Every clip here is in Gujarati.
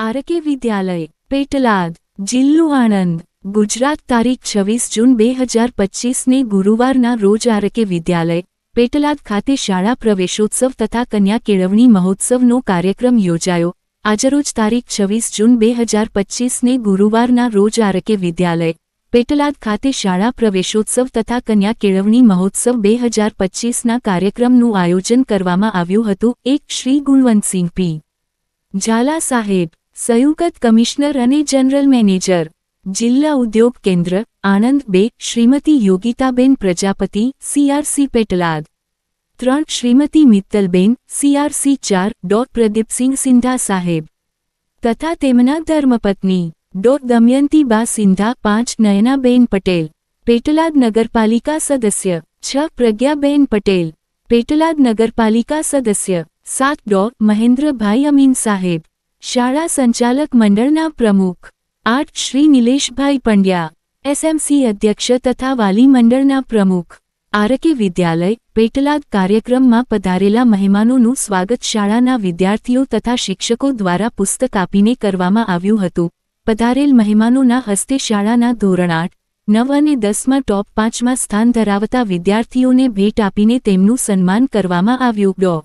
આરકે વિદ્યાલય પેટલાદ જિલ્લો આણંદ ગુજરાત તારીખ 26 જૂન 2025 ને ગુરુવારના રોજ આરકે વિદ્યાલય પેટલાદ ખાતે શાળા પ્રવેશોત્સવ તથા કન્યા કેળવણી મહોત્સવનો કાર્યક્રમ યોજાયો। આજરોજ તારીખ 26 જૂન 2025 ને ગુરુવારના રોજ આરકે વિદ્યાલય પેટલાદ ખાતે શાળા પ્રવેશોત્સવ તથા કન્યા કેળવણી મહોત્સવ 2025ના કાર્યક્રમનું આયોજન કરવામાં આવ્યું હતું। એક શ્રી ગુણવંતસિંહ પી ઝાલા સાહેબ સંયુક્ત કમિશનર અને જનરલ મેનેજર જિલ્લા ઉદ્યોગ કેન્દ્ર આણંદ 2 શ્રીમતી યોગિતાબેન પ્રજાપતિ CRC પેટલાદ 3 શ્રીમતી મિત્તલબેન CRC 4 પ્રદીપસિંહ સિંધા સાહેબ તથા તેમના ધર્મપત્ની દમયંતીબા સિંધા 5 નયનાબેન પટેલ પેટલાદ નગરપાલિકા સદસ્ય 6 પ્રજ્ઞાબેન પટેલ પેટલાદ નગરપાલિકા સદસ્ય 7 મહેન્દ્રભાઈ અમીન સાહેબ શાળા સંચાલક મંડળના પ્રમુખ 8 શ્રી નિલેશભાઈ પંડ્યા SMC અધ્યક્ષ તથા વાલી મંડળના પ્રમુખ। આરકે વિદ્યાલય પેટલાદ કાર્યક્રમમાં પધારેલા મહેમાનોનું સ્વાગત શાળાના વિદ્યાર્થીઓ તથા શિક્ષકો દ્વારા પુસ્તક આપીને કરવામાં આવ્યું હતું। પધારેલ મહેમાનોના હસ્તે શાળાના ધોરણ 8, 9 અને 10માં ટોપ 5માં સ્થાન ધરાવતા વિદ્યાર્થીઓને ભેટ આપીને તેમનું સન્માન કરવામાં આવ્યું।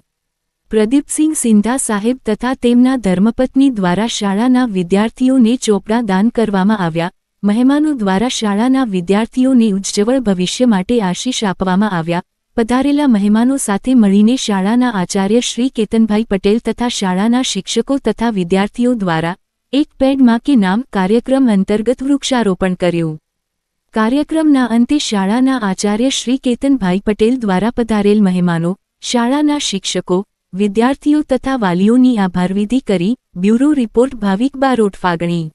પ્રદીપસિંહ સિંધા સાહેબ તથા તેમના ધર્મપત્ની દ્વારા શાળાના વિદ્યાર્થીઓને ચોપડા દાન કરવામાં આવ્યા। મહેમાનો દ્વારા શાળાના વિદ્યાર્થીઓને ઉજ્જવળ ભવિષ્ય માટે આશીષ આપવામાં આવ્યા। પધારેલા મહેમાનો સાથે મળીને શાળાના આચાર્ય શ્રી કેતનભાઈ પટેલ તથા શાળાના શિક્ષકો તથા વિદ્યાર્થીઓ દ્વારા એક પેડ માં કે નામ કાર્યક્રમ અંતર્ગત વૃક્ષારોપણ કર્યું। કાર્યક્રમના અંતે શાળાના આચાર્ય શ્રી કેતનભાઈ પટેલ દ્વારા પધારેલ મહેમાનો શાળાના શિક્ષકો વિદ્યાર્થીઓ તથા વાલીઓની આભારવિધિ કરી। બ્યુરો રિપોર્ટ ભાવિક બારોટ ફાગણી।